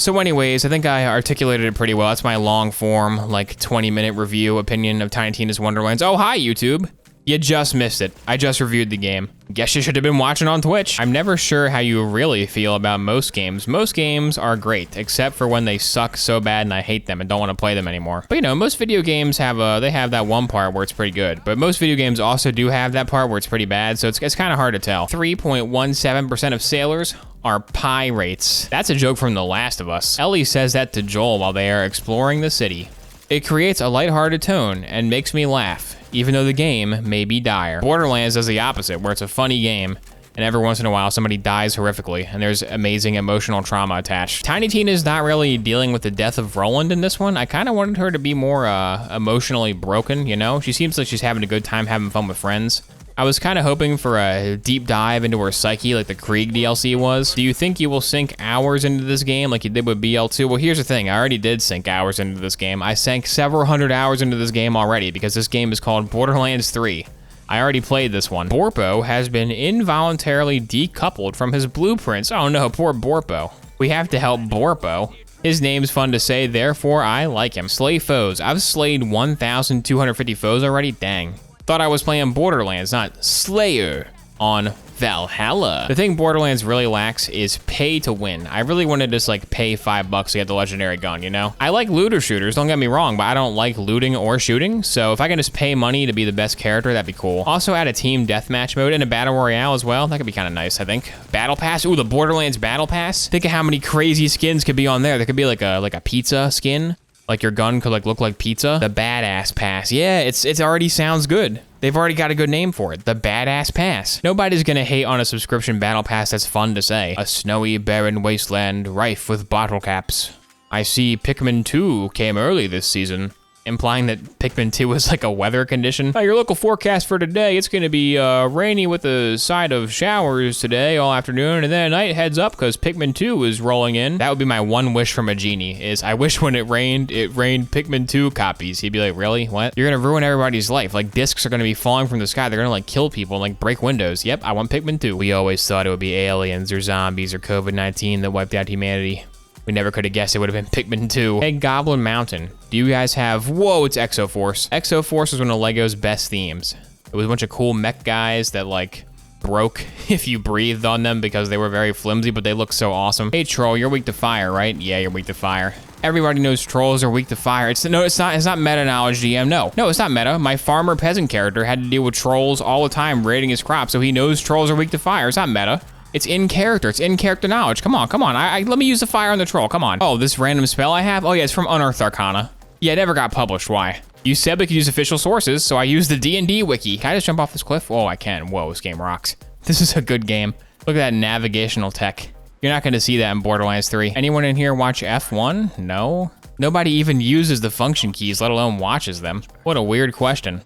So anyways, I think I articulated it pretty well. That's my long form, like 20-minute review opinion of Tiny Tina's Wonderlands. Oh, hi, YouTube. You just missed it. I just reviewed the game. Guess you should have been watching on Twitch. I'm never sure how you really feel about most games. Most games are great, except for when they suck so bad and I hate them and don't want to play them anymore. But you know, most video games have they have that one part where it's pretty good. But most video games also do have that part where it's pretty bad, so it's kind of hard to tell. 3.17% of sailors are pirates. That's a joke from The Last of Us. Ellie says that to Joel while they are exploring the city. It creates a lighthearted tone and makes me laugh, even though the game may be dire. Borderlands does the opposite, where it's a funny game, and every once in a while somebody dies horrifically, and there's amazing emotional trauma attached. Tiny Tina is not really dealing with the death of Roland in this one. I kind of wanted her to be more emotionally broken, you know? She seems like she's having a good time having fun with friends. I was kind of hoping for a deep dive into her psyche like the Krieg DLC was. Do you think you will sink hours into this game like you did with BL2? Well, here's the thing. I already did sink hours into this game. I sank several hundred hours into this game already because this game is called Borderlands 3. I already played this one. Borpo has been involuntarily decoupled from his blueprints. Oh no, poor Borpo. We have to help Borpo. His name's fun to say, therefore I like him. Slay foes. I've slayed 1,250 foes already. Dang. Thought I was playing Borderlands, not Slayer on Valhalla. The thing Borderlands really lacks is pay to win. I really wanted to just like pay $5 to get the legendary gun, you know? I like looter shooters, don't get me wrong, but I don't like looting or shooting. So if I can just pay money to be the best character, that'd be cool. Also add a team deathmatch mode and a battle royale as well. That could be kind of nice, I think. Battle pass, ooh, the Borderlands battle pass. Think of how many crazy skins could be on there. There could be like a pizza skin. Like your gun could like look like pizza. The Badass Pass. Yeah, it's already sounds good. They've already got a good name for it. The Badass Pass. Nobody's gonna hate on a subscription battle pass that's fun to say. A snowy, barren wasteland rife with bottle caps. I see Pikmin 2 came early this season, implying that Pikmin 2 is like a weather condition. Your local forecast for today, it's gonna be rainy with a side of showers today all afternoon, and then at night heads up because Pikmin 2 is rolling in. That would be my one wish from a genie, is I wish when it rained Pikmin 2 copies. He'd be like, really, what? You're gonna ruin everybody's life. Like discs are gonna be falling from the sky. They're gonna like kill people and like break windows. Yep, I want Pikmin 2. We always thought it would be aliens or zombies or COVID-19 that wiped out humanity. We never could have guessed it would have been Pikmin 2. Hey, Goblin Mountain. Do you guys have... Whoa, it's Exoforce. Exoforce was one of LEGO's best themes. It was a bunch of cool mech guys that, like, broke if you breathed on them because they were very flimsy, but they look so awesome. Hey, Troll, you're weak to fire, right? Yeah, you're weak to fire. Everybody knows trolls are weak to fire. It's not meta knowledge, GM. No, it's not meta. My farmer peasant character had to deal with trolls all the time raiding his crops, so he knows trolls are weak to fire. It's not meta. It's in character. It's in character knowledge. Come on. Let me use the fire on the troll. Come on. Oh, this random spell I have? Oh yeah, it's from Unearthed Arcana. Yeah, it never got published. Why? You said we could use official sources, so I used the D&D wiki. Can I just jump off this cliff? Oh, I can. Whoa, this game rocks. This is a good game. Look at that navigational tech. You're not going to see that in Borderlands 3. Anyone in here watch F1? No? Nobody even uses the function keys, let alone watches them. What a weird question.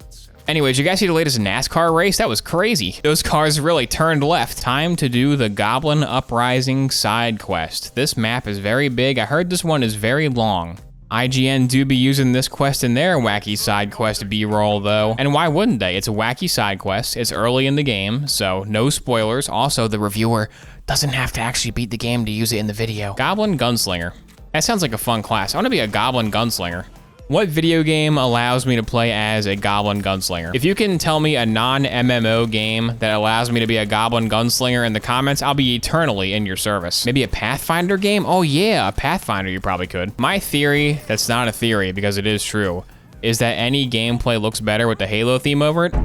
Anyways, you guys see the latest NASCAR race? That was crazy. Those cars really turned left. Time to do the Goblin Uprising side quest. This map is very big. I heard this one is very long. IGN do be using this quest in their wacky side quest B-roll though. And why wouldn't they? It's a wacky side quest. It's early in the game, so no spoilers. Also, the reviewer doesn't have to actually beat the game to use it in the video. Goblin Gunslinger. That sounds like a fun class. I want to be a Goblin Gunslinger. What video game allows me to play as a Goblin Gunslinger? If you can tell me a non-MMO game that allows me to be a Goblin Gunslinger in the comments, I'll be eternally in your service. Maybe a Pathfinder game? Oh yeah, a Pathfinder you probably could. My theory, that's not a theory because it is true, is that any gameplay looks better with the Halo theme over it.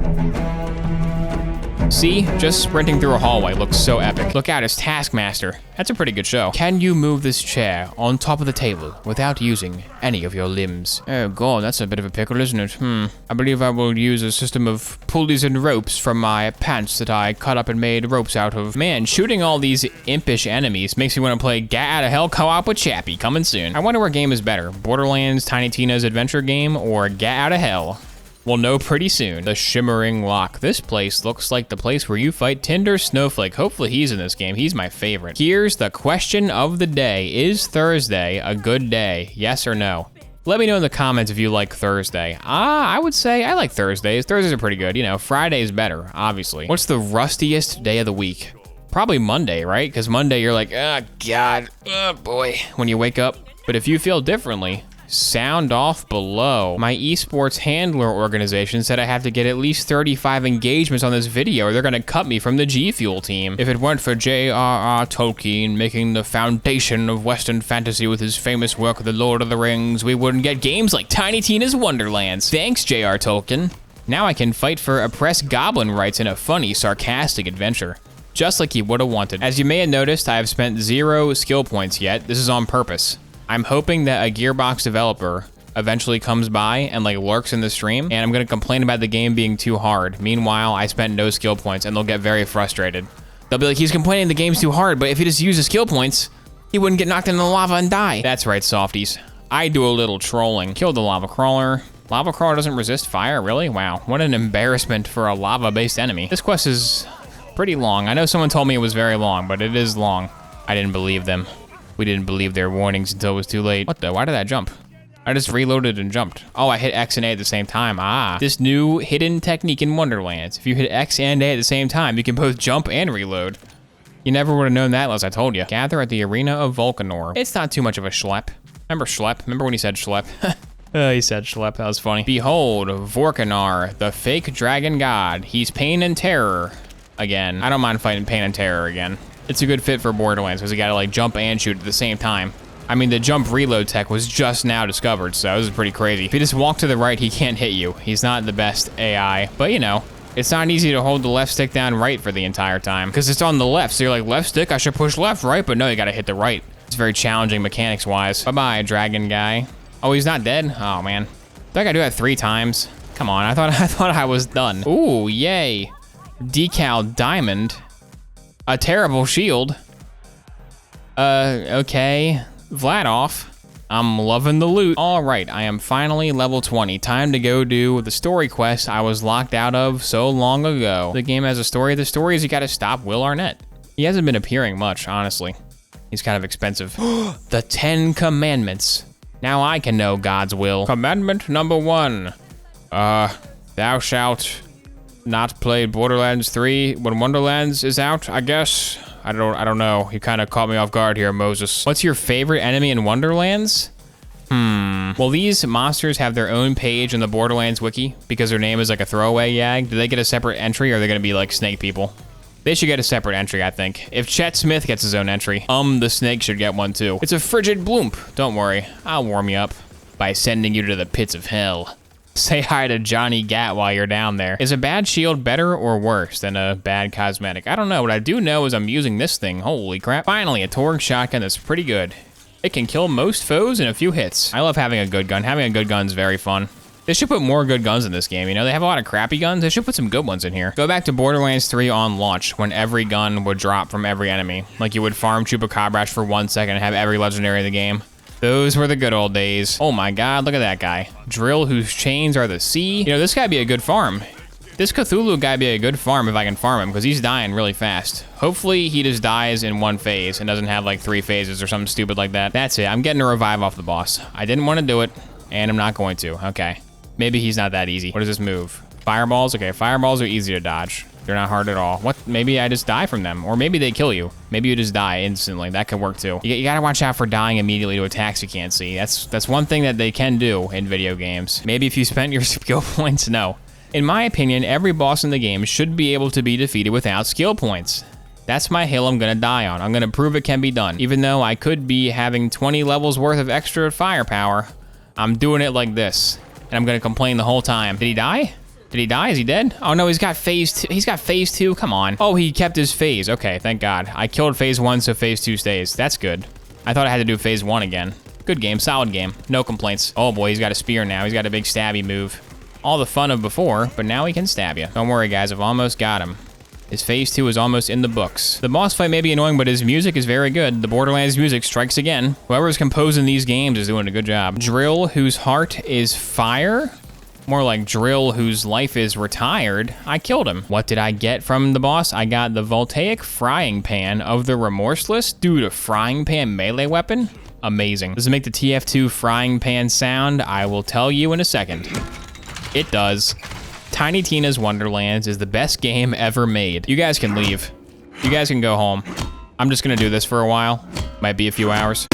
See, just sprinting through a hallway looks so epic. Look out, it's Taskmaster. That's a pretty good show. Can you move this chair on top of the table without using any of your limbs? Oh god, that's a bit of a pickle, isn't it? I believe I will use a system of pulleys and ropes from my pants that I cut up and made ropes out of. Man, shooting all these impish enemies makes me want to play Gat Out of Hell co-op with Chappie, coming soon. I wonder what game is better, Borderlands Tiny Tina's adventure game or Gat Out of Hell? We'll know pretty soon. The Shimmering Lock. This place looks like the place where you fight Tinder Snowflake. Hopefully he's in this game. He's my favorite. Here's the question of the day. Is Thursday a good day? Yes or no? Let me know in the comments if you like Thursday. I would say I like Thursdays. Thursdays are pretty good. You know, Friday's better, obviously. What's the rustiest day of the week? Probably Monday, right? Because Monday you're like, oh God, oh boy, when you wake up. But if you feel differently, sound off below. My esports handler organization said I have to get at least 35 engagements on this video or they're gonna cut me from the G Fuel team. If it weren't for J.R.R. Tolkien making the foundation of Western fantasy with his famous work, The Lord of the Rings, we wouldn't get games like Tiny Tina's Wonderlands. Thanks, J.R. Tolkien. Now I can fight for oppressed goblin rights in a funny, sarcastic adventure. Just like he would have wanted. As you may have noticed, I have spent 0 skill points yet. This is on purpose. I'm hoping that a Gearbox developer eventually comes by and like lurks in the stream, and I'm gonna complain about the game being too hard. Meanwhile, I spent no skill points and they'll get very frustrated. They'll be like, he's complaining the game's too hard, but if he just used his skill points, he wouldn't get knocked into the lava and die. That's right, softies. I do a little trolling. Killed the lava crawler. Lava crawler doesn't resist fire, really? Wow, what an embarrassment for a lava-based enemy. This quest is pretty long. I know someone told me it was very long, but it is long. I didn't believe them. We didn't believe their warnings until it was too late. What the? Why did that jump? I just reloaded and jumped. Oh, I hit X and A at the same time. Ah, this new hidden technique in Wonderlands. If you hit X and A at the same time, you can both jump and reload. You never would have known that unless I told you. Gather at the arena of Vulcanor. It's not too much of a schlep. Remember schlep? Remember when he said schlep? He said schlep, that was funny. Behold, Vorkanar, the fake dragon god. He's pain and terror. Again, I don't mind fighting pain and terror again. It's a good fit for Borderlands because you gotta like jump and shoot at the same time. I mean, the jump reload tech was just now discovered, so this is pretty crazy. If you just walk to the right, he can't hit you. He's not the best AI, but you know, it's not easy to hold the left stick down right for the entire time because it's on the left. So you're like, left stick, I should push left, right? But no, you gotta hit the right. It's very challenging mechanics wise. Bye-bye, dragon guy. Oh, he's not dead? Oh man. Did I gotta do that 3 times? Come on, I thought I was done. Ooh, yay. Decal diamond. A terrible shield. Okay. Vladoff. I'm loving the loot. All right, I am finally level 20. Time to go do the story quest I was locked out of so long ago. The game has a story. The story is you gotta stop Will Arnett. He hasn't been appearing much, honestly. He's kind of expensive. The 10 Commandments. Now I can know God's will. Commandment number 1. Thou shalt not play Borderlands 3 when Wonderlands is out, I guess. I don't know. You kind of caught me off guard here, Moses. What's your favorite enemy in Wonderlands? Well, these monsters have their own page in the Borderlands wiki because their name is like a throwaway yag. Do they get a separate entry or are they gonna be like snake people? They should get a separate entry, I think. If Chet Smith gets his own entry, the snake should get one too. It's a frigid bloomp. Don't worry, I'll warm you up by sending you to the pits of hell. Say hi to Johnny Gat while you're down there. Is a bad shield better or worse than a bad cosmetic? I don't know. What I do know is I'm using this thing. Holy crap. Finally, a Torg shotgun that's pretty good. It can kill most foes in a few hits. I love having a good gun. Having a good gun is very fun. They should put more good guns in this game, you know? They have a lot of crappy guns. They should put some good ones in here. Go back to Borderlands 3 on launch when every gun would drop from every enemy. Like you would farm Chupacabrash for 1 second and have every legendary in the game. Those were the good old days. Oh my God, look at that guy. Drill whose chains are the sea. You know, this guy'd be a good farm. This Cthulhu guy be a good farm if I can farm him because he's dying really fast. Hopefully he just dies in 1 phase and doesn't have like 3 phases or something stupid like that. That's it, I'm getting a revive off the boss. I didn't want to do it and I'm not going to, okay. Maybe he's not that easy. What does this move? Fireballs, okay, fireballs are easy to dodge. They're not hard at all. What, maybe I just die from them or maybe they kill you. Maybe you just die instantly, that could work too. You gotta watch out for dying immediately to attacks you can't see. That's one thing that they can do in video games. Maybe if you spent your skill points, no. In my opinion, every boss in the game should be able to be defeated without skill points. That's my hill I'm gonna die on. I'm gonna prove it can be done. Even though I could be having 20 levels worth of extra firepower, I'm doing it like this. And I'm gonna complain the whole time. Did he die? Did he die? Is he dead? Oh no, he's got phase 2. He's got phase 2, come on. Oh, he kept his phase. Okay, thank God. I killed phase 1, so phase 2 stays. That's good. I thought I had to do phase 1 again. Good game, solid game. No complaints. Oh boy, he's got a spear now. He's got a big stabby move. All the fun of before, but now he can stab you. Don't worry guys, I've almost got him. His phase 2 is almost in the books. The boss fight may be annoying, but his music is very good. The Borderlands music strikes again. Whoever's composing these games is doing a good job. Drill, whose heart is fire? More like Drill, whose life is retired. I killed him. What did I get from the boss? I got the voltaic frying pan of the Remorseless. Dude, a frying pan melee weapon? Amazing. Does it make the TF2 frying pan sound? I will tell you in a second. It does. Tiny Tina's Wonderlands is the best game ever made. You guys can leave. You guys can go home. I'm just gonna do this for a while. Might be a few hours.